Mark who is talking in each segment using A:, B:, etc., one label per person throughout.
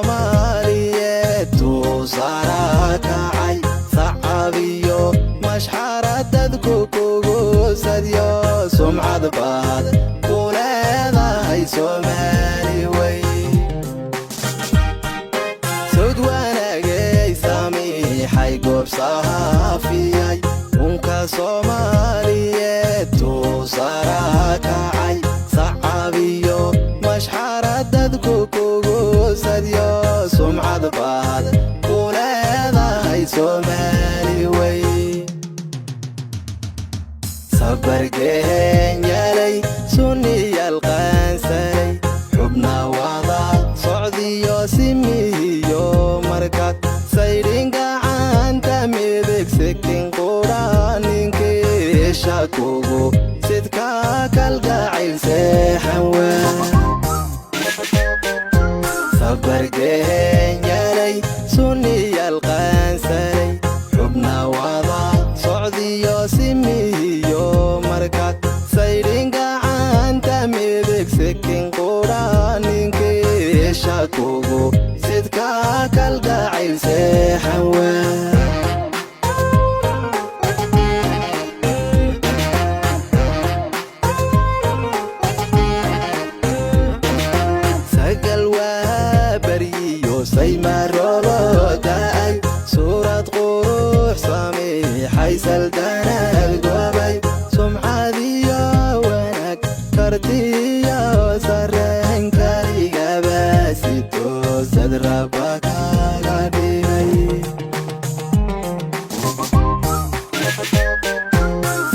A: Soomaaliyeed tusaale kacay sacabiyo mashxarad dadku kugu sadyo sumcad baad ku leedahay Soomaali way sawd wanaagay samiixay goob saafiyay unka Soomaaliyeed tusaale kacay sacabiyo mashxarad dadku kugu sadyo sumcad baad ku leedahay Soomaali way sabargeen yalay sunniyal qaansanay xubna wada socdiyo simiyo markaad saydhin gacanta midig sikin quraaninki shakugu sidka kalgacayl seexan waa sabargeen yalay sunniyal qaansanay xubna wada socdiyo simiyo markaad saydhin gacanta midig sikin quraaninki shakugu sidka kalgacayl seexan waa saymaroloda'ay suurad qurux samiixay saldanad gobay sumcadiyo wanaag kartiyo sarrayn kaligaba sitoosad rabba kaga dhigay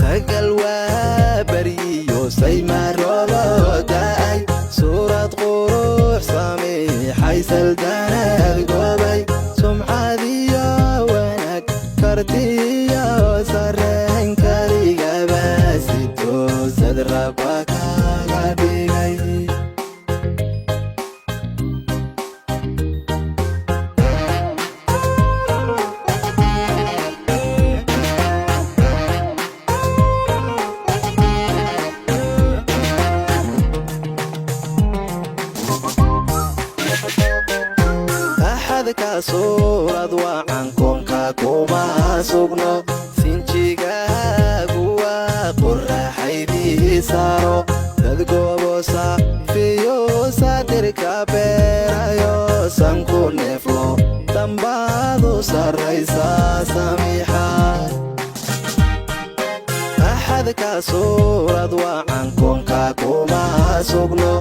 A: sagal waa bariyo saymaroloda'ay suurad qurux samiixay saldanad gobay sumcadiyo wanaag kartiyo sarrayn kaligaba sitoosad rabba kaga dhigay suurad wacan koonka kuma sugno sinjigaagu waa qorraxaydii saaro dad goobosa fiyo sadirka beerayo sanku neeflo dambaadu sarraysa samiixa axadka suurad wacan koonka kuma sugno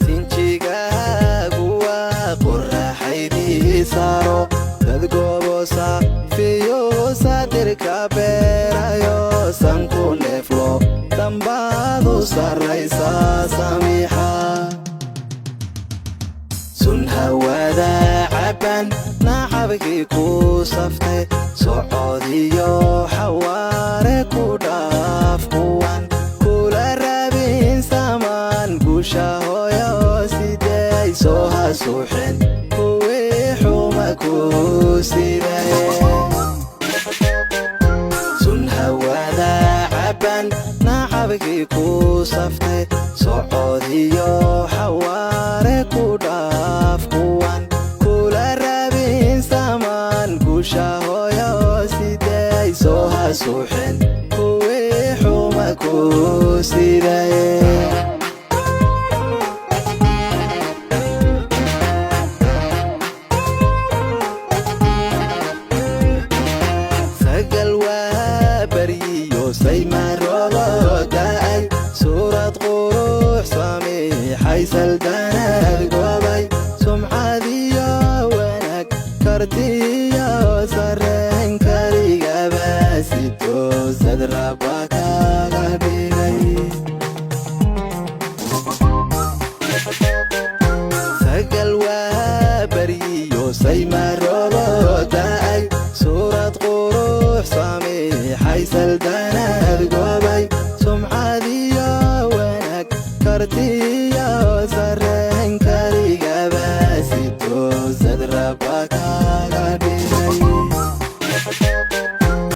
A: sinjigaagu waa qorraxaydii saaro dad goobosa fiyo sadirka beerayo sanku neeflo dambaadu sarraysa samiixa sun hawada caban nacabkii ku saftay socodiyo xawaare ku dhaaf kuwan kula rabin samaan guusha hooyo siday soo hasuuxin sun hawada caban nacabkii ku saftay socodiyo xawaare ku dhaaf kuwan kula rabin samaan guusha hooyo siday soo hasuuxin kuwii xuma ku sidaye saymaroloda'ay suurad qurux samiixay saldanad gobay sumcadiyo wanaag kartiyo sarrayn kaligaba sitoosad rabba kaga dhigay sagal waa bariyo saymaroloda'ay suurad qurux samiixay saldanad gobay sumcadiyo wanaag kartiyo sarrayn kaligaba sitoosad rabba kaga